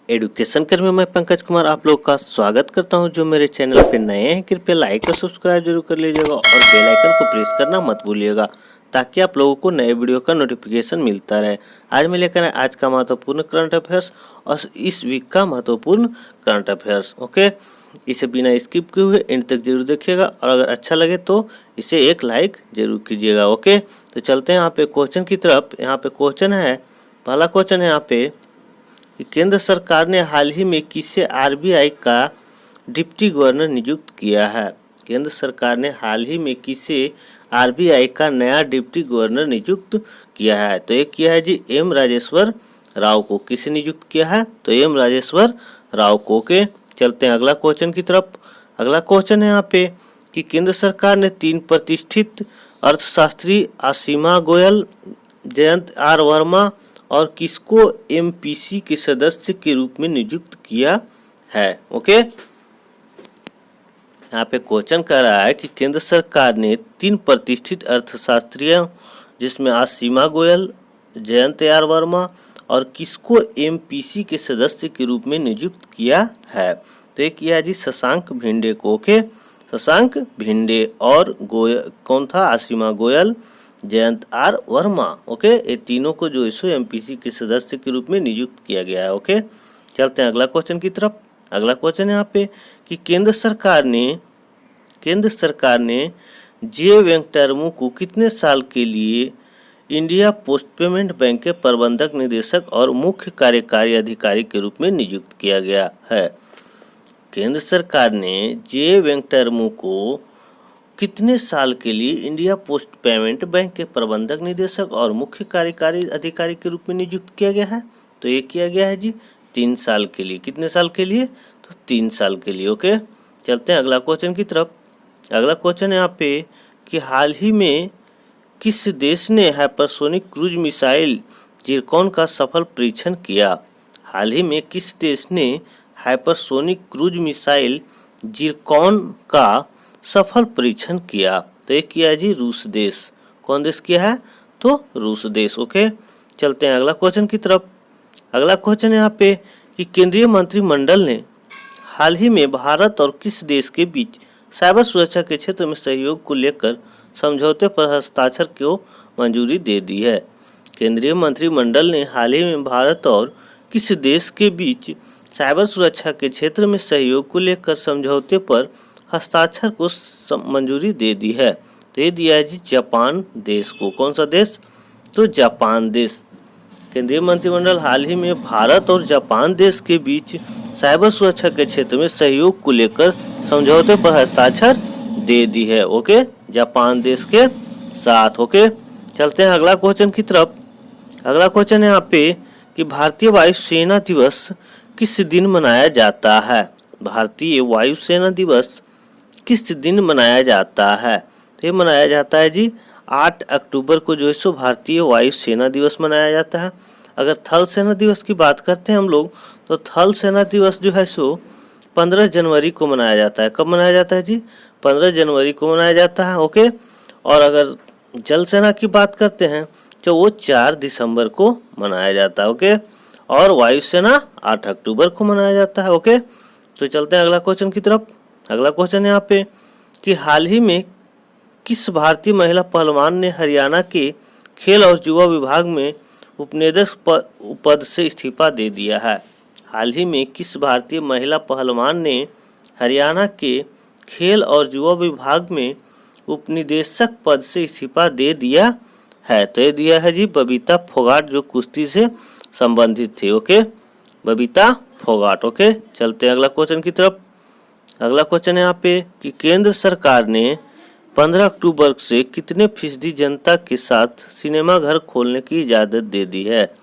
Education कर्मी में मैं पंकज कुमार आप लोग का स्वागत करता हूं। जो मेरे चैनल पे नए हैं कृपया लाइक और सब्सक्राइब जरूर कर लीजिएगा और बेल आइकन को प्रेस करना मत भूलिएगा ताकि आप लोगों को नए वीडियो का नोटिफिकेशन मिलता रहे। आज मैं लेकर आया आज का महत्वपूर्ण करंट अफेयर्स और इस वीक का महत्वपूर्ण करंट अफेयर्स। ओके, इसे बिना स्किप किए हुए एंड तक जरूर देखिएगा और अगर अच्छा लगे तो इसे एक लाइक जरूर कीजिएगा। ओके, तो चलते हैं यहाँ पे क्वेश्चन की तरफ। यहाँ पे क्वेश्चन है, पहला क्वेश्चन है यहाँ पे कि केंद्र सरकार ने हाल ही में किसे आरबीआई का डिप्टी गवर्नर नियुक्त किया है। केंद्र सरकार ने हाल ही में किसे आरबीआई का नया डिप्टी गवर्नर नियुक्त किया है। तो एक किया है जी एम राजेश्वर राव को। किसे नियुक्त किया है? तो एम राजेश्वर राव को। के चलते हैं अगला क्वेश्चन की तरफ। अगला क्वेश्चन है यहाँ पे कि केंद्र सरकार ने 3 प्रतिष्ठित अर्थशास्त्री असीमा गोयल, जयंत आर वर्मा और किसको एमपीसी के सदस्य के रूप में नियुक्त किया है। ओके, यहाँ पे क्वेश्चन कर रहा है कि केंद्र सरकार ने 3 प्रतिष्ठित अर्थशास्त्रियों जिसमें असीमा गोयल, जयंत आर वर्मा और किसको एमपीसी के सदस्य के रूप में नियुक्त किया है। तो एक किया जी शशांक भिंडे को। ओके, शशांक भिंडे और गोयल कौन था? असीमा गोयल, जयंत आर वर्मा। ओके, ये तीनों को जो है एमपीसी के सदस्य के रूप में नियुक्त किया गया है। ओके, चलते हैं अगला क्वेश्चन की तरफ। अगला क्वेश्चन है यहाँ पे कि केंद्र सरकार ने जे वेंकटरमू को कितने साल के लिए इंडिया पोस्ट पेमेंट बैंक के प्रबंधक निदेशक और मुख्य कार्यकारी अधिकारी के रूप में नियुक्त किया गया है। केंद्र सरकार ने जे वेंकटरमू को कितने साल के लिए इंडिया पोस्ट पेमेंट बैंक के प्रबंधक निदेशक और मुख्य कार्यकारी अधिकारी के रूप में नियुक्त किया गया है। तो ये किया गया है जी 3 साल के लिए। कितने साल के लिए? तो 3 साल के लिए। ओके, चलते हैं अगला क्वेश्चन की तरफ। अगला क्वेश्चन है यहाँ पे कि हाल ही में किस देश ने हाइपरसोनिक क्रूज मिसाइल जिरकॉन का सफल परीक्षण किया। हाल ही में किस देश ने हाइपरसोनिक क्रूज मिसाइल जिरकॉन का सफल परीक्षण किया। तो एक किया है जी रूस देश। कौन देश किया है? तो रूस देश। ओके, चलते हैं अगला क्वेश्चन की तरफ। अगला क्वेश्चन है यहाँ पे कि केंद्रीय मंत्रिमंडल ने हाल ही में भारत और किस देश के बीच साइबर सुरक्षा के क्षेत्र में सहयोग को लेकर समझौते पर हस्ताक्षर को मंजूरी दे दी है। केंद्रीय मंत्रिमंडल ने हाल ही में भारत और किस देश के बीच साइबर सुरक्षा के क्षेत्र में सहयोग को लेकर समझौते पर हस्ताक्षर को मंजूरी दे दी है। तो ये दिया है जी जापान देश को। कौन सा देश? तो जापान देश। केंद्रीय मंत्रिमंडल हाल ही में भारत और जापान देश के बीच साइबर सुरक्षा के क्षेत्र में सहयोग को लेकर समझौते पर हस्ताक्षर दे दी है। ओके, जापान देश के साथ। ओके, चलते हैं अगला क्वेश्चन की तरफ। अगला क्वेश्चन है यहाँ पे कि भारतीय वायुसेना दिवस किस दिन मनाया जाता है। भारतीय वायुसेना दिवस किस दिन मनाया जाता है? तो ये मनाया जाता है जी 8 अक्टूबर को जो है सो भारतीय वायुसेना दिवस मनाया जाता है। अगर थल सेना दिवस की बात करते हैं हम लोग तो थल सेना दिवस जो है सो 15 जनवरी को मनाया जाता है। कब मनाया जाता है जी? 15 जनवरी को मनाया जाता है। ओके, और अगर जल सेना की बात करते हैं तो वो 4 दिसंबर को मनाया जाता है। ओके, और वायुसेना 8 अक्टूबर को मनाया जाता है। ओके, तो चलते हैं अगला क्वेश्चन की तरफ। अगला क्वेश्चन है यहाँ पे कि हाल ही में किस भारतीय महिला पहलवान ने हरियाणा के खेल और युवा विभाग में उपनिदेशक पद से इस्तीफा दे दिया है। हाल ही में किस भारतीय महिला पहलवान ने हरियाणा के खेल और युवा विभाग में उपनिदेशक पद से इस्तीफा दे दिया है। तो ये दिया है जी बबीता फोगाट जो कुश्ती से संबंधित थे। ओके, बबीता फोगाट। ओके, चलते हैं अगला क्वेश्चन की तरफ। अगला क्वेश्चन है यहाँ पे कि केंद्र सरकार ने 15 अक्टूबर से कितने फीसदी जनता के साथ सिनेमा घर खोलने की इजाज़त दे दी है।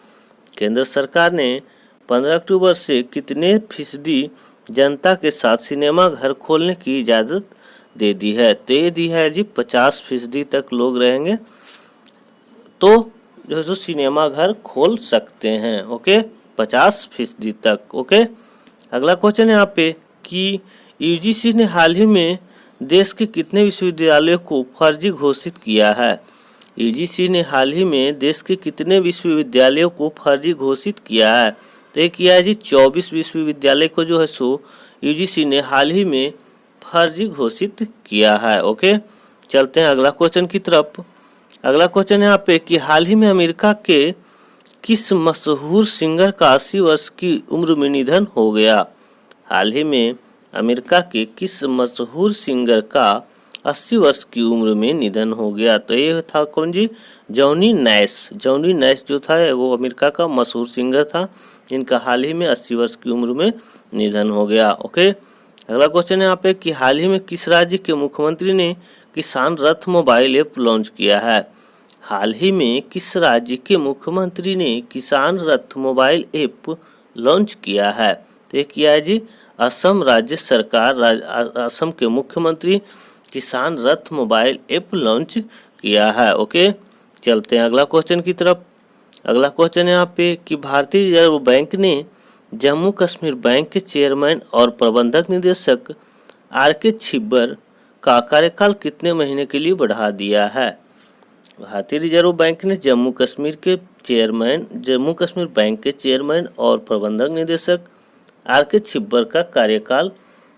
केंद्र सरकार ने 15 अक्टूबर से कितने फीसदी जनता के साथ सिनेमा घर खोलने की इजाज़त दे दी है। तो ये दी है जी 50% तक लोग रहेंगे तो जो है सो सिनेमा घर खोल सकते हैं। ओके, 50% तक। ओके, अगला क्वेश्चन है यहाँ पे कि यूजीसी ने हाल ही में देश के कितने विश्वविद्यालयों को फर्जी घोषित किया है। यूजीसी ने हाल ही में देश के कितने विश्वविद्यालयों को फर्जी घोषित किया है। तो ये किया है जी 24 विश्वविद्यालय को जो है सो यूजीसी ने हाल ही में फर्जी घोषित किया है। ओके, चलते हैं अगला क्वेश्चन की तरफ। अगला क्वेश्चन है यहाँ पे कि हाल ही में अमेरिका के किस मशहूर सिंगर का 80 वर्ष की उम्र में निधन हो गया। हाल ही में अमेरिका के किस मशहूर सिंगर का 80 वर्ष की उम्र में निधन हो गया। तो ये था कौन जी, जॉनी नैश। जॉनी नैश जो था वो अमेरिका का मशहूर सिंगर था जिनका हाल ही में 80 वर्ष की उम्र में निधन हो गया। ओके, अगला क्वेश्चन है यहाँ पे कि हाल ही में किस राज्य के मुख्यमंत्री ने किसान रथ मोबाइल ऐप लॉन्च किया है। हाल ही में किस राज्य के मुख्यमंत्री ने किसान रथ मोबाइल ऐप लॉन्च किया है। तो ये किया है जी असम राज्य सरकार। असम के मुख्यमंत्री किसान रथ मोबाइल ऐप लॉन्च किया है। ओके, चलते हैं अगला क्वेश्चन की तरफ। अगला क्वेश्चन है यहाँ पे कि भारतीय रिजर्व बैंक ने जम्मू कश्मीर बैंक के चेयरमैन और प्रबंधक निदेशक आर.के. छिब्बर का कार्यकाल कितने महीने के लिए बढ़ा दिया है। भारतीय रिजर्व बैंक ने जम्मू कश्मीर बैंक के चेयरमैन और प्रबंधक निदेशक आर.के. छिब्बर का कार्यकाल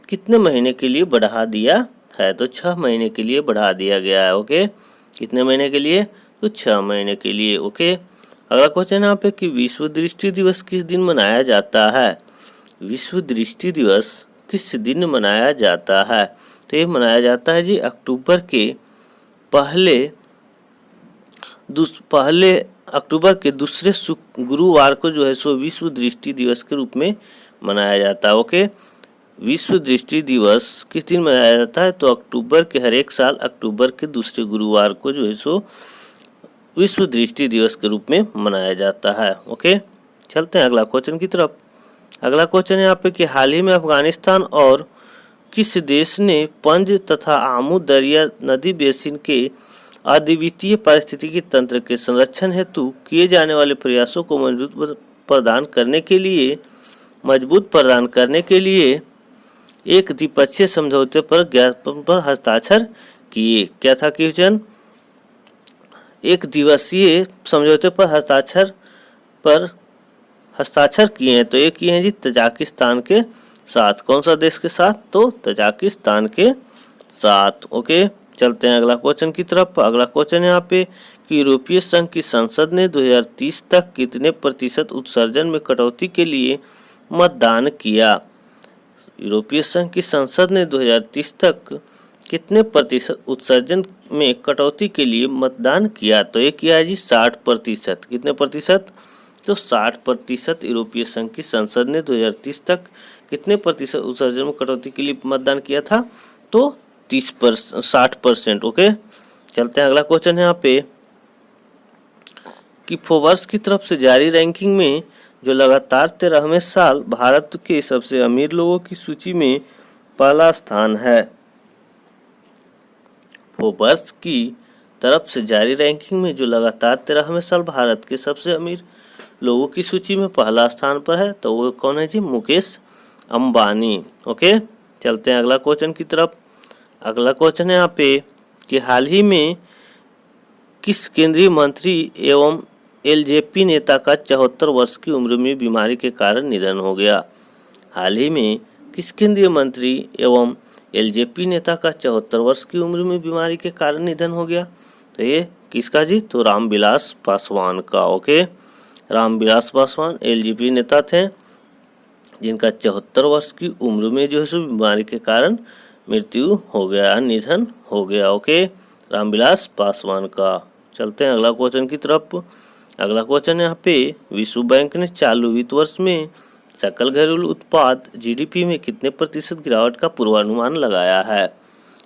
कितने महीने के लिए बढ़ा दिया है। तो 6 महीने के लिए बढ़ा दिया गया है। ओके, कितने महीने के लिए, तो 6 महीने के लिए। ओके, अगला क्वेश्चन यहाँ पे कि विश्व दृष्टि दिवस किस दिन मनाया जाता है। विश्व दृष्टि दिवस किस दिन मनाया जाता है। तो ये मनाया जाता है जी अक्टूबर के पहले अक्टूबर के दूसरे गुरुवार को जो है सो विश्व दृष्टि दिवस के रूप में मनाया जाता है। ओके, विश्व दृष्टि दिवस किस दिन मनाया जाता है। तो अक्टूबर के हर एक साल अक्टूबर के दूसरे गुरुवार को जो है सो विश्व दृष्टि दिवस के रूप में मनाया जाता है। ओके, चलते हैं अगला क्वेश्चन की तरफ। अगला क्वेश्चन है यहाँ पे कि हाल ही में अफगानिस्तान और किस देश ने पंज तथा आमू दरिया नदी बेसिन के अद्वितीय पारिस्थितिकी तंत्र के संरक्षण हेतु किए जाने वाले प्रयासों को मजबूत प्रदान करने के लिए एक द्विपक्षीय समझौते पर ज्ञापन पर हस्ताक्षर किए। क्या था क्वेश्चन, एक दिवसीय समझौते पर हस्ताक्षर किए हैं। तो ये किए हैं जी तजाकिस्तान के साथ। कौन सा देश के साथ, तो तजाकिस्तान के साथ। ओके, चलते हैं अगला क्वेश्चन की तरफ। अगला क्वेश्चन है यहाँ पे कि यूरोपीय संघ की संसद ने 2030 तक कितने प्रतिशत उत्सर्जन में कटौती के लिए मतदान किया। यूरोपीय संघ की संसद ने 2030 तक कितने प्रतिशत उत्सर्जन में कटौती के लिए मतदान किया। तो ये किया है जी 60%। कितने प्रतिशत, तो 60% यूरोपीय संघ की संसद ने 2030 तक कितने प्रतिशत उत्सर्जन में कटौती के लिए मतदान किया था। तो 60%। ओके, चलते हैं अगला क्वेश्चन है यहाँ पे कि फोर्ब्स की तरफ से जारी रैंकिंग में जो लगातार 13वें साल भारत के सबसे अमीर लोगों की सूची में पहला स्थान है। फोर्ब्स की तरफ से जारी रैंकिंग में जो लगातार 13वें साल भारत के सबसे अमीर लोगों की सूची में पहला स्थान पर है, तो वो कौन है जी, मुकेश अंबानी। ओके, चलते हैं अगला क्वेश्चन की तरफ। अगला क्वेश्चन है यहाँ पे कि हाल ही में किस केंद्रीय मंत्री एवं एलजेपी नेता का 74 वर्ष की उम्र में बीमारी के कारण निधन हो गया। हाल ही में किस केंद्रीय मंत्री एवं एलजेपी नेता का 74 वर्ष की उम्र में बीमारी के कारण निधन हो गया। तो ये किसका जी, तो रामविलास पासवान का। ओके, रामविलास पासवान एलजेपी नेता थे जिनका 74 वर्ष की उम्र में जो है सो बीमारी के कारण मृत्यु हो गया, निधन हो गया। ओके, रामविलास पासवान का। चलते हैं अगला क्वेश्चन की तरफ। अगला क्वेश्चन यहाँ पे विश्व बैंक ने चालू वित्त वर्ष में सकल घरेलू उत्पाद जीडीपी में कितने प्रतिशत गिरावट का पूर्वानुमान लगाया है।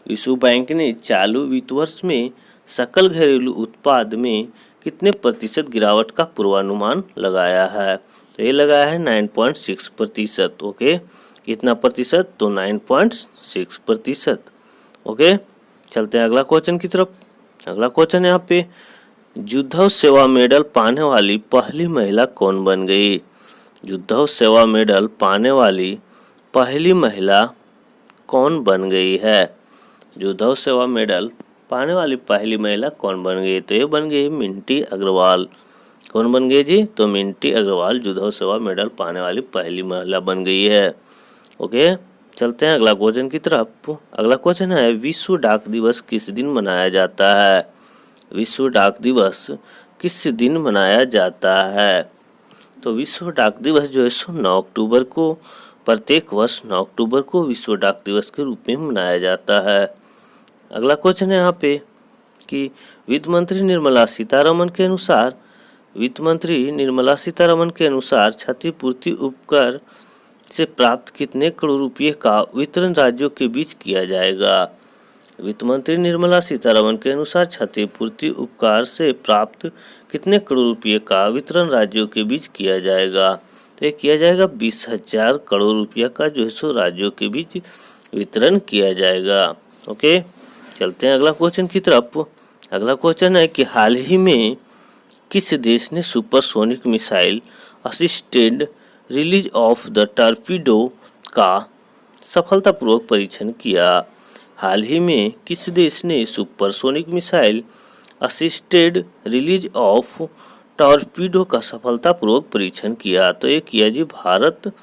विश्व बैंक ने चालू वित्त वर्ष में सकल घरेलू उत्पाद में कितने प्रतिशत गिरावट का पूर्वानुमान लगाया है। तो ये लगाया है 9.6%। ओके, कितना प्रतिशत, तो 9.6%। ओके, चलते हैं अगला क्वेश्चन की तरफ। अगला क्वेश्चन यहाँ पे युद्धव सेवा मेडल पाने वाली पहली महिला कौन बन गई। युद्धव सेवा मेडल पाने वाली पहली महिला कौन बन गई है। युद्धव सेवा मेडल पाने वाली पहली महिला कौन बन गई, तो ये बन गई मिंटी अग्रवाल। कौन बन गई जी? तो मिंटी अग्रवाल जुद्धो सेवा मेडल पाने वाली पहली महिला बन गई है। ओके, चलते हैं अगला क्वेश्चन की तरफ। अगला क्वेश्चन है, विश्व डाक दिवस किस दिन मनाया जाता है? विश्व डाक दिवस किस दिन मनाया जाता है? तो विश्व डाक दिवस जो है सो 9 अक्टूबर को, प्रत्येक वर्ष 9 अक्टूबर को विश्व डाक दिवस के रूप में मनाया जाता है। अगला क्वेश्चन है यहाँ पे कि वित्त मंत्री निर्मला सीतारमण के अनुसार क्षतिपूर्ति उपकर से प्राप्त कितने करोड़ रुपये का वितरण राज्यों के बीच किया जाएगा? वित्त मंत्री निर्मला सीतारमण के अनुसार क्षतिपूर्ति उपकार से प्राप्त कितने करोड़ रुपये का वितरण राज्यों के बीच किया जाएगा? तो ये किया जाएगा 20,000 करोड़ रुपया का जो है सो राज्यों के बीच वितरण किया जाएगा। ओके, चलते हैं अगला क्वेश्चन की तरफ। अगला क्वेश्चन है कि हाल ही में किस देश ने supersonic missile assisted release of the torpedo का सफलतापूर्वक परीक्षण किया? हाल ही में किस देश ने supersonic missile assisted release of torpedo का सफलतापूर्वक परीक्षण किया? तो ये किया जी भारत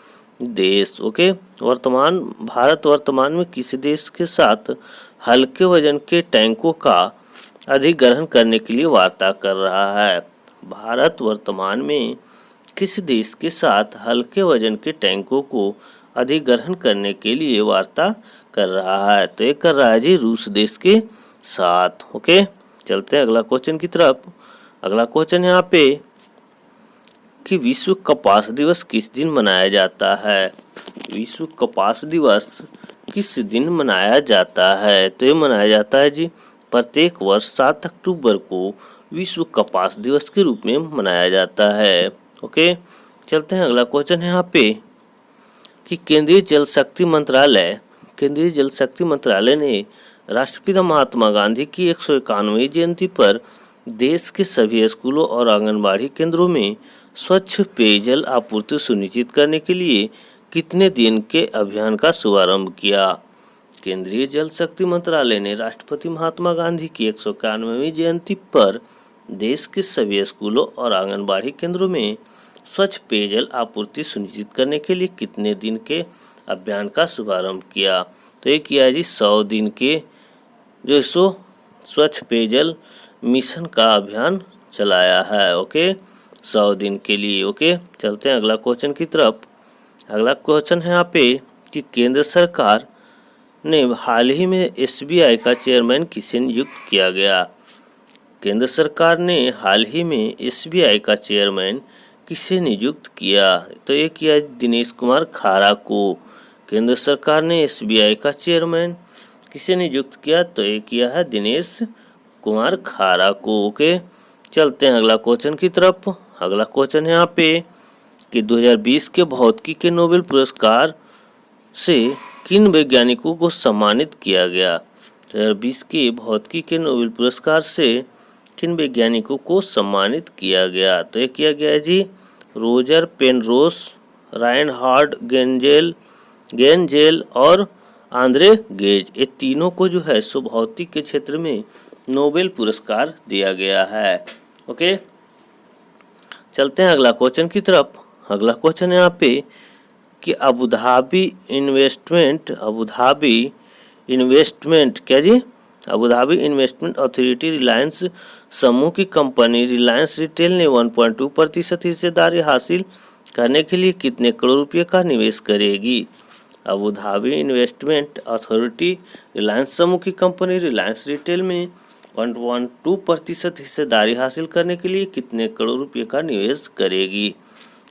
देश। ओके, भारत वर्तमान में किस देश के साथ हल्के वजन के टैंकों का अधिग्रहण करने के लिए वार्ता कर रहा है? भारत वर्तमान में किस देश के साथ हल्के वजन के टैंकों को अधिग्रहण करने के लिए वार्ता कर रहा है? तो ये कर रहा है जी रूस देश के साथ। ओके, चलते हैं अगला क्वेश्चन की तरफ। अगला क्वेश्चन यहाँ पे कि विश्व कपास दिवस किस दिन मनाया जाता है? विश्व कपास दिवस किस दिन मनाया जाता है? तो ये मनाया जाता है जी प्रत्येक वर्ष 7 अक्टूबर को विश्व कपास दिवस के रूप में मनाया जाता है। ओके, चलते हैं अगला क्वेश्चन है यहाँ पे कि केंद्रीय जल शक्ति मंत्रालय ने राष्ट्रपिता महात्मा गांधी की 191वीं जयंती पर देश के सभी स्कूलों और आंगनबाड़ी केंद्रों में स्वच्छ पेयजल आपूर्ति सुनिश्चित करने के लिए कितने दिन के अभियान का शुभारंभ किया? केंद्रीय जल शक्ति मंत्रालय ने राष्ट्रपिता महात्मा गांधी की 191वीं जयंती पर देश के सभी स्कूलों और आंगनबाड़ी केंद्रों में स्वच्छ पेयजल आपूर्ति सुनिश्चित करने के लिए कितने दिन के अभियान का शुभारंभ किया? तो ये किया जी 100 दिन के जो सो स्वच्छ पेयजल मिशन का अभियान चलाया है। ओके, 100 दिन के लिए। ओके, चलते हैं अगला क्वेश्चन की तरफ। अगला क्वेश्चन है यहाँ पे कि केंद्र सरकार ने हाल ही में SBI का चेयरमैन किसे नियुक्त किया गया? केंद्र सरकार ने हाल ही में SBI का चेयरमैन किसे नियुक्त किया? तो ये किया दिनेश कुमार खारा को। केंद्र सरकार ने SBI का चेयरमैन किसे नियुक्त किया? तो ये किया है दिनेश कुमार खारा को। ओके, चलते हैं अगला क्वेश्चन की तरफ। अगला क्वेश्चन है यहाँ पे कि 2020 के भौतिकी के नोबेल पुरस्कार से किन वैज्ञानिकों को सम्मानित किया गया? 2020 के भौतिकी के नोबेल पुरस्कार से किन वैज्ञानिकों को सम्मानित किया गया? तो ये किया गया है जी रोजर पेनरोस, राइनहार्ड गेंजेल और आंद्रे गेज। ये तीनों को जो है सो भौतिक के क्षेत्र में नोबेल पुरस्कार दिया गया है। ओके, चलते हैं अगला क्वेश्चन की तरफ। अगला क्वेश्चन है यहाँ पे कि Abu Dhabi investment authority Reliance समूह की कंपनी रिलायंस रिटेल ने 1.2% हिस्सेदारी हासिल करने के लिए कितने करोड़ रुपये का निवेश करेगी? Abu Dhabi investment authority Reliance समूह की कंपनी रिलायंस रिटेल में 1.2% हिस्सेदारी हासिल करने के लिए कितने करोड़ रुपये का निवेश करेगी?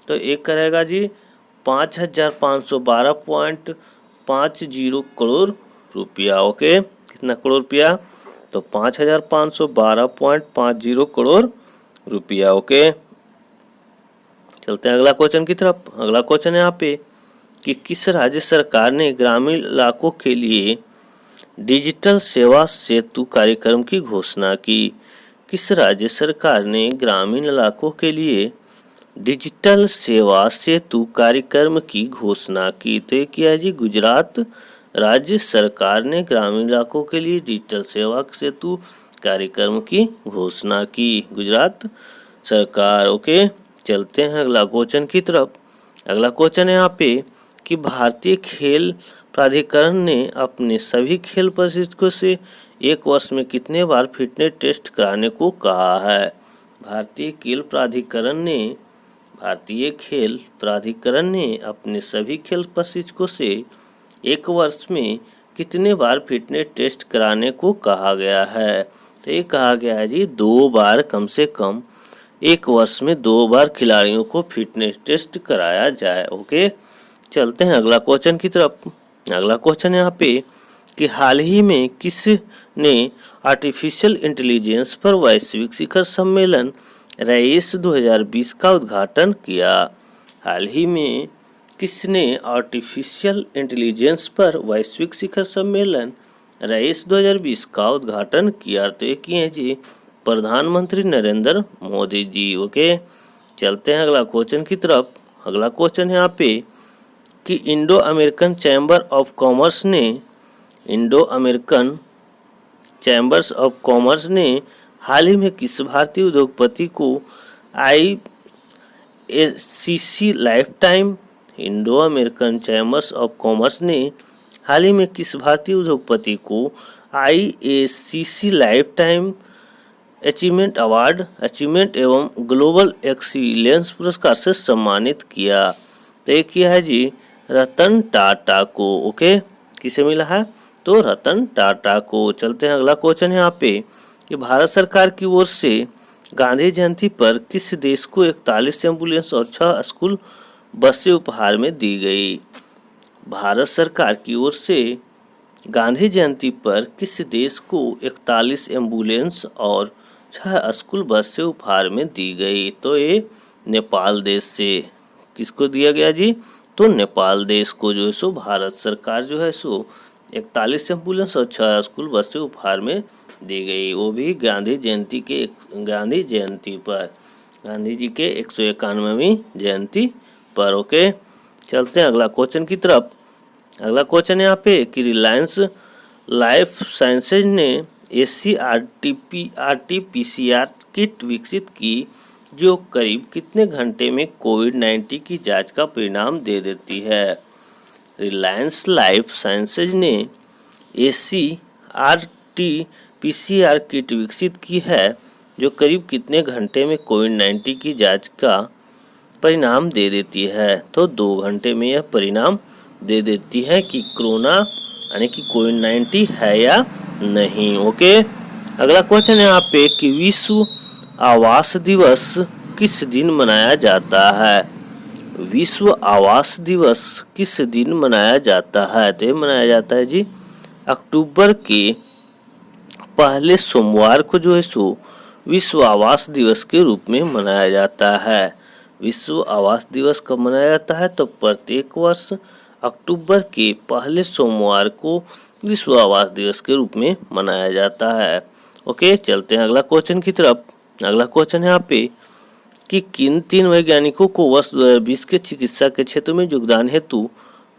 तो एक करेगा जी 5,512.50 करोड़ रुपया। ओके, कितना करोड़ रुपया? तो 5,512.50 करोड़ रुपया। ओके, चलते हैं अगला क्वेश्चन की तरफ। अगला क्वेश्चन है यहाँ पे कि किस राज्य सरकार ने ग्रामीण इलाकों के लिए डिजिटल सेवा सेतु कार्यक्रम की घोषणा की? किस राज्य सरकार ने ग्रामीण इलाकों के लिए डिजिटल सेवा सेतु कार्यक्रम की घोषणा की? तो किया है जी गुजरात राज्य सरकार ने ग्रामीण इलाकों के लिए डिजिटल सेवा सेतु कार्यक्रम की घोषणा की। गुजरात सरकार। ओके, चलते हैं अगला क्वेश्चन की तरफ। अगला क्वेश्चन है यहाँ पे कि भारतीय खेल प्राधिकरण ने अपने सभी खेल प्रशिक्षकों से एक वर्ष में कितने बार फिटनेस टेस्ट कराने को कहा है। भारतीय खेल प्राधिकरण ने अपने सभी खेल प्रशिक्षकों से एक वर्ष में कितने बार फिटनेस टेस्ट कराने को कहा गया है। तो ये कहा गया है जी 2 बार, कम से कम एक वर्ष में 2 बार खिलाड़ियों को फिटनेस टेस्ट कराया जाए। ओके, चलते हैं अगला क्वेश्चन की तरफ। अगला क्वेश्चन यहाँ पे कि हाल ही में किसने आर्टिफिशियल इंटेलिजेंस पर वैश्विक शिखर सम्मेलन रईस 2020 का उद्घाटन किया। हाल ही में किसने आर्टिफिशियल इंटेलिजेंस पर वैश्विक शिखर सम्मेलन रईस 2020 का उद्घाटन किया। तो ये किए हैं जी प्रधानमंत्री नरेंद्र मोदी जी। ओके, चलते हैं अगला क्वेश्चन की तरफ। अगला क्वेश्चन है यहाँ पे कि Indo American chambers of commerce ने हाल ही में किस भारतीय उद्योगपति को IACC lifetime Indo American chambers of commerce ने हाल ही में किस भारतीय उद्योगपति को IACC लाइफटाइम अचीवमेंट एवं ग्लोबल एक्सीलेंस पुरस्कार से सम्मानित किया। तो ये किया है जी रतन टाटा को। ओके, किसे मिला है? तो रतन टाटा को। चलते हैं अगला क्वेश्चन है यहाँ पे कि भारत सरकार की ओर से गांधी जयंती पर किस देश को 41 एम्बुलेंस और 6 स्कूल बसें उपहार में दी गई। भारत सरकार की ओर से गांधी जयंती पर किस देश को 41 एम्बुलेंस और 6 स्कूल बसें उपहार में दी गई। तो ये नेपाल देश से किसको दिया गया जी? तो नेपाल देश को जो है सो भारत सरकार जो है सो 41 एम्बुलेंस और 6 स्कूल बसें उपहार में दी गई, वो भी गांधी जयंती पर, गांधी जी के 191वीं जयंती पर। ओके, चलते हैं अगला क्वेश्चन की तरफ। अगला क्वेश्चन है यहाँ पे कि रिलायंस लाइफ साइंसेज ने ऐसी RT-PCR किट विकसित की जो करीब कितने घंटे में कोविड-19 की जांच का परिणाम दे देती है। रिलायंस लाइफ साइंसेज ने ऐसी RT-PCR किट विकसित की है जो करीब कितने घंटे में कोविड-19 की जांच का परिणाम दे देती है। तो 2 घंटे में यह परिणाम दे देती है कि कोरोना यानी कि कोविड-19 है या नहीं। ओके, अगला क्वेश्चन है यहाँ पे कि विश्व आवास दिवस किस दिन मनाया जाता है। विश्व आवास दिवस किस दिन मनाया जाता है। तो मनाया जाता है जी अक्टूबर के पहले सोमवार को जो है सो विश्व आवास दिवस के रूप में मनाया जाता है। विश्व आवास दिवस कब मनाया जाता है? तो प्रत्येक वर्ष अक्टूबर के पहले सोमवार को विश्व आवास दिवस के रूप में मनाया जाता है। ओके, चलते हैं अगला क्वेश्चन की तरफ। अगला क्वेश्चन है यहाँ पे कि किन 3 वैज्ञानिकों को वर्ष 2020 के चिकित्सा के क्षेत्र में योगदान हेतु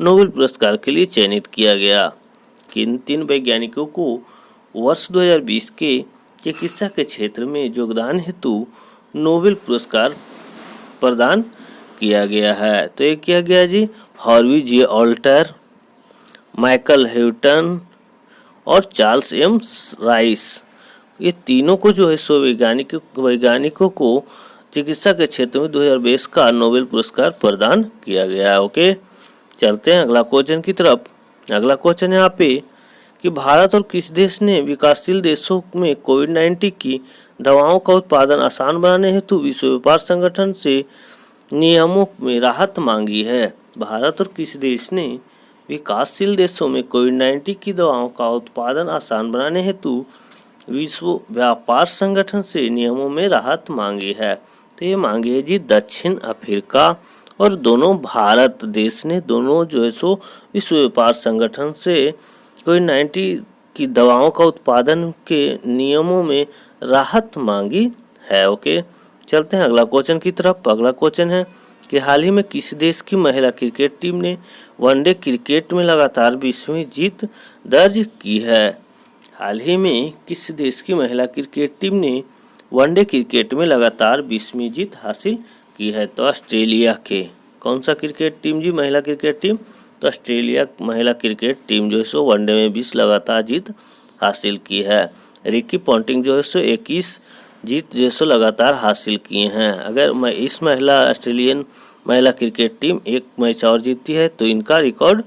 नोबेल पुरस्कार के लिए चयनित किया गया। किन 3 वैज्ञानिकों को वर्ष 2020 के चिकित्सा के क्षेत्र में योगदान हेतु नोबेल पुरस्कार प्रदान किया गया है। तो ये किया गया जी हार्वी जे ऑल्टर, माइकल ह्यूटन और चार्ल्स एम राइस। ये तीनों को जो है सो वैज्ञानिकों को चिकित्सा के क्षेत्र में 2020 का नोबेल पुरस्कार प्रदान किया गया है। ओके, चलते हैं अगला क्वेश्चन की तरफ। अगला क्वेश्चन यहाँ पे कि भारत और किस देश ने विकासशील देशों में कोविड-19 की दवाओं का उत्पादन आसान बनाने हेतु विश्व व्यापार संगठन से नियमों में राहत मांगी है। भारत और किस देश ने विकासशील देशों में कोविड-19 की दवाओं का उत्पादन आसान बनाने हेतु विश्व व्यापार संगठन से नियमों में राहत मांगी है। तो ये मांगी है जी दक्षिण अफ्रीका और दोनों भारत देश ने दोनों जो है सो विश्व व्यापार संगठन से कोविड-19 की दवाओं का उत्पादन के नियमों में राहत मांगी है। ओके, चलते हैं अगला क्वेश्चन की तरफ। अगला क्वेश्चन है कि हाल ही में किस देश की महिला क्रिकेट टीम ने वनडे क्रिकेट में लगातार 20वीं जीत दर्ज की है। हाल ही में किस देश की महिला क्रिकेट टीम ने वनडे क्रिकेट में लगातार 20वीं जीत हासिल की है? तो ऑस्ट्रेलिया के। कौन सा क्रिकेट टीम जी? महिला क्रिकेट टीम। तो ऑस्ट्रेलिया महिला क्रिकेट टीम जो है सो वनडे में 20 लगातार जीत हासिल की है। रिकी पॉन्टिंग जो है सो 21 जीत जो है सो लगातार हासिल किए हैं। अगर मैं इस ऑस्ट्रेलियन महिला क्रिकेट टीम एक मैच और जीतती है तो इनका रिकॉर्ड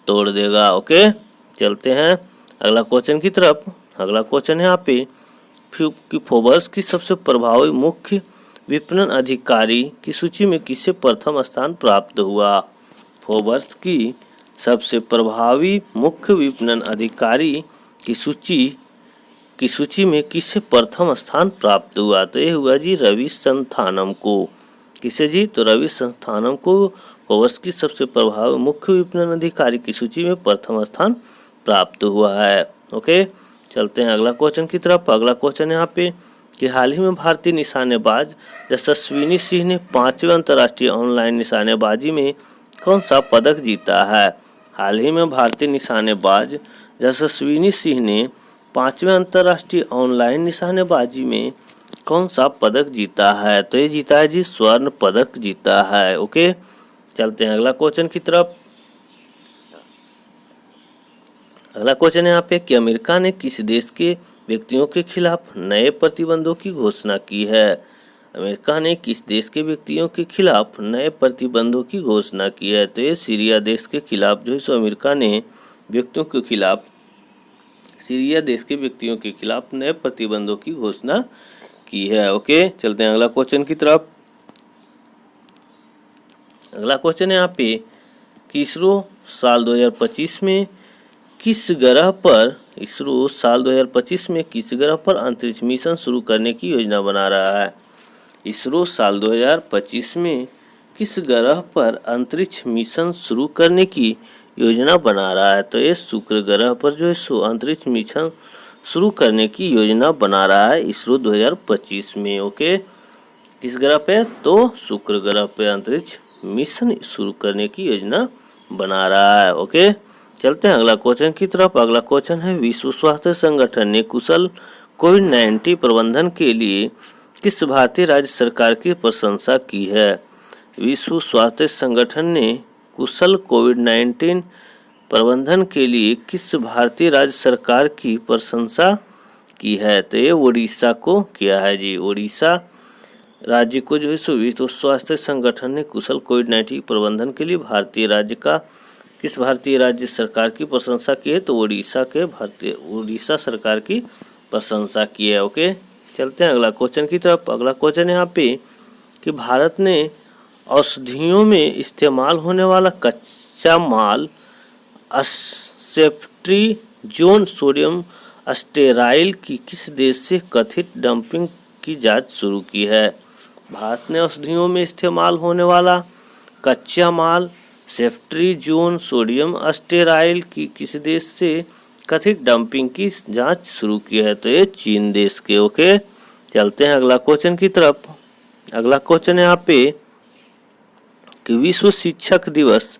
तोड़ देगा। ओके, चलते हैं अगला क्वेश्चन की तरफ। अगला क्वेश्चन है यहाँ पे कि फोर्ब्स की सबसे प्रभावी मुख्य विपणन अधिकारी की सूची में किसे प्रथम स्थान प्राप्त हुआ? फोर्ब्स की सबसे प्रभावी मुख्य विपणन अधिकारी की सूची में किसे प्रथम स्थान प्राप्त हुआ? तो ये हुआ जी रवि संथानम को। किसे जी? तो रवि संथानम को फोर्ब्स की सबसे प्रभावी मुख्य विपणन अधिकारी की सूची में प्रथम स्थान प्राप्त हुआ है। ओके, चलते हैं अगला क्वेश्चन की तरफ। अगला क्वेश्चन यहाँ पे कि हाल ही में भारतीय निशानेबाज यशस्विनी सिंह ने 5वें अंतर्राष्ट्रीय ऑनलाइन निशानेबाजी में कौन सा पदक जीता है? हाल ही में भारतीय निशानेबाज यशस्विनी सिंह ने 5वें अंतर्राष्ट्रीय ऑनलाइन निशानेबाजी में कौन सा पदक जीता है? तो ये जीता है जी स्वर्ण पदक जीता है। ओके, चलते हैं अगला क्वेश्चन की तरफ। अगला क्वेश्चन है यहाँ पे कि अमेरिका ने किस देश के व्यक्तियों के खिलाफ नए प्रतिबंधों की घोषणा की है? अमेरिका ने किस देश के व्यक्तियों के खिलाफ नए प्रतिबंधों की घोषणा की है? तो ये सीरिया देश के खिलाफ जो है सो अमेरिका ने व्यक्तियों के खिलाफ सीरिया देश के व्यक्तियों के खिलाफ नए प्रतिबंधों की घोषणा की है। ओके, चलते हैं अगला क्वेश्चन की तरफ। अगला क्वेश्चन है यहाँ पे कि इसरो साल 2025 में किस ग्रह पर अंतरिक्ष मिशन शुरू करने की योजना बना रहा है? इसरो साल 2025 में किस ग्रह पर अंतरिक्ष मिशन शुरू करने की योजना बना रहा है? तो ये शुक्र ग्रह पर जो है सो अंतरिक्ष मिशन शुरू करने की योजना बना रहा है इसरो 2025 में। ओके, किस ग्रह पे? तो शुक्र ग्रह पे अंतरिक्ष मिशन शुरू करने की योजना बना रहा है। ओके, चलते हैं अगला क्वेश्चन की तरफ। अगला क्वेश्चन है विश्व स्वास्थ्य संगठन ने कुशल कोविड-19 प्रबंधन के लिए किस भारतीय राज्य सरकार की प्रशंसा की है? विश्व स्वास्थ्य संगठन ने कुशल कोविड-19 प्रबंधन के लिए किस भारतीय राज्य सरकार की प्रशंसा की है? तो ये उड़ीसा को किया है जी। उड़ीसा राज्य को जो है विश्व स्वास्थ्य संगठन ने कुशल कोविड-19 प्रबंधन के लिए किस भारतीय राज्य सरकार की प्रशंसा की है? तो उड़ीसा सरकार की प्रशंसा की है। ओके, चलते हैं अगला क्वेश्चन की तरफ। अगला क्वेश्चन है यहाँ पे कि भारत ने औषधियों में इस्तेमाल होने वाला कच्चा माल सेफ्ट्रीजोन सोडियम स्टेराइल की किस देश से कथित डंपिंग की जांच शुरू की है? भारत ने औषधियों में इस्तेमाल होने वाला कच्चा माल सेफ्ट्रीजोन सोडियम स्टेराइल की किस देश से कथित डंपिंग की जांच शुरू की है? तो ये चीन देश के। ओके, चलते हैं अगला क्वेश्चन की तरफ। अगला क्वेश्चन है यहाँ पे कि विश्व शिक्षक दिवस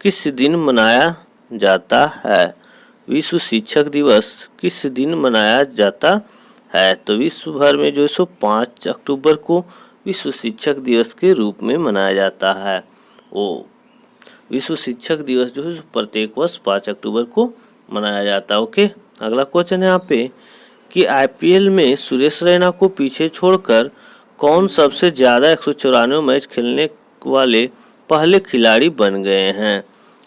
किस दिन मनाया जाता है? विश्व शिक्षक दिवस किस दिन मनाया जाता है? तो विश्व भर में जो है सो 5 अक्टूबर को विश्व शिक्षक दिवस के रूप में मनाया जाता है। वो विश्व शिक्षक दिवस जो है प्रत्येक वर्ष 5 अक्टूबर को मनाया जाता है। ओके, अगला क्वेश्चन है यहाँ पे कि आईपीएल में सुरेश रैना को पीछे छोड़कर कौन सबसे ज़्यादा 194 मैच खेलने वाले पहले खिलाड़ी बन गए हैं?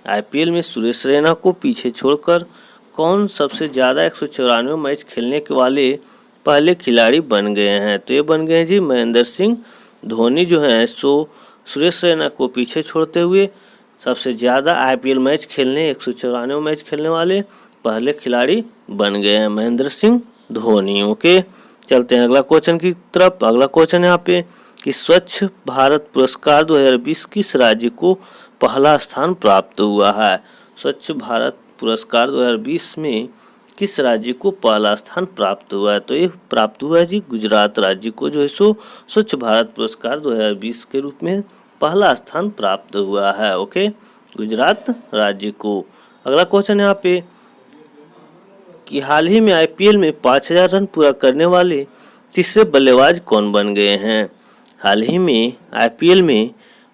आईपीएल में सुरेश रैना को पीछे छोड़कर कौन सबसे ज़्यादा 194 मैच खेलने के वाले पहले खिलाड़ी बन गए हैं? तो ये बन गए हैं जी महेंद्र सिंह धोनी जो हैं सो सुरेश रैना को पीछे छोड़ते हुए सबसे ज़्यादा आईपीएल मैच खेलने 194 मैच खेलने वाले पहले खिलाड़ी बन गए हैं महेंद्र सिंह धोनी। ओके, चलते हैं अगला क्वेश्चन की तरफ। अगला क्वेश्चन है यहाँ पे कि स्वच्छ भारत पुरस्कार 2020 किस राज्य को पहला स्थान प्राप्त हुआ है? स्वच्छ भारत पुरस्कार 2020 में किस राज्य को पहला स्थान प्राप्त हुआ है? तो ये प्राप्त हुआ है जी गुजरात राज्य को जो है सो स्वच्छ भारत पुरस्कार 2020 के रूप में पहला स्थान प्राप्त हुआ है। ओके, गुजरात राज्य को। अगला क्वेश्चन यहाँ पे कि हाल ही में आईपीएल में 5000 रन पूरा करने वाले तीसरे बल्लेबाज कौन बन गए हैं? हाल ही में आईपीएल में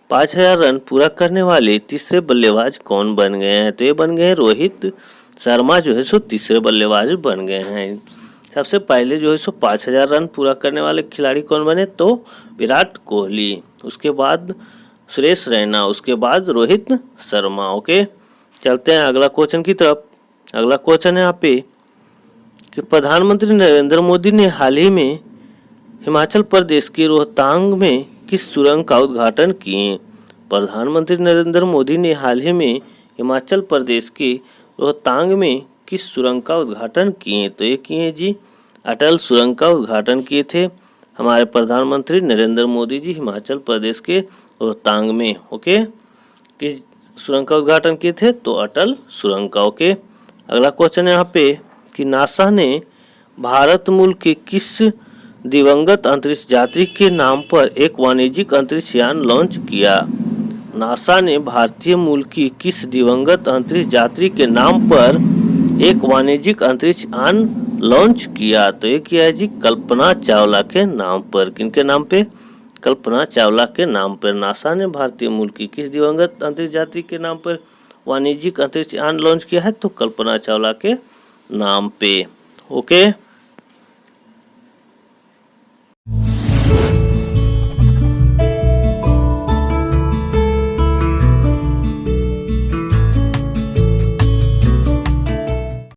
5000 रन पूरा करने वाले तीसरे बल्लेबाज कौन बन गए हैं? तो ये बन गए हैं रोहित शर्मा जो है सो तीसरे बल्लेबाज बन गए हैं। सबसे पहले जो है सो 5000 रन पूरा करने वाले खिलाड़ी कौन बने? तो विराट कोहली, उसके बाद सुरेश रैना, उसके बाद रोहित शर्मा। ओके, चलते हैं अगला क्वेश्चन की तरफ। अगला क्वेश्चन है यहाँ पे कि प्रधानमंत्री नरेंद्र मोदी ने हाल ही में हिमाचल प्रदेश के रोहतांग में किस सुरंग का उद्घाटन किए? प्रधानमंत्री नरेंद्र मोदी ने हाल ही में हिमाचल प्रदेश के रोहतांग में किस सुरंग का उद्घाटन किए? तो ये किए जी अटल सुरंग का उद्घाटन किए थे हमारे प्रधानमंत्री नरेंद्र मोदी जी हिमाचल प्रदेश के रोहतांग में। ओके, किस सुरंग का उद्घाटन किए थे? तो अटल सुरंग का। ओके, अगला क्वेश्चन है यहाँ पे कि नासा ने भारत मूल के किस दिवंगत अंतरिक्ष यात्री के नाम पर एक वाणिज्यिक अंतरिक्ष यान लॉन्च किया? नासा ने भारतीय मूल की किस दिवंगत अंतरिक्ष यात्री के नाम पर एक वाणिज्यिक अंतरिक्ष यान लॉन्च किया? तो ये किया है जी कल्पना चावला के नाम पर। किनके नाम पे? कल्पना चावला के नाम पर नासा ने भारतीय मूल की किस दिवंगत अंतरिक्ष यात्री के नाम पर वाणिज्यिक अंतरिक्ष यान लॉन्च किया है? तो कल्पना चावला के नाम पे। ओके।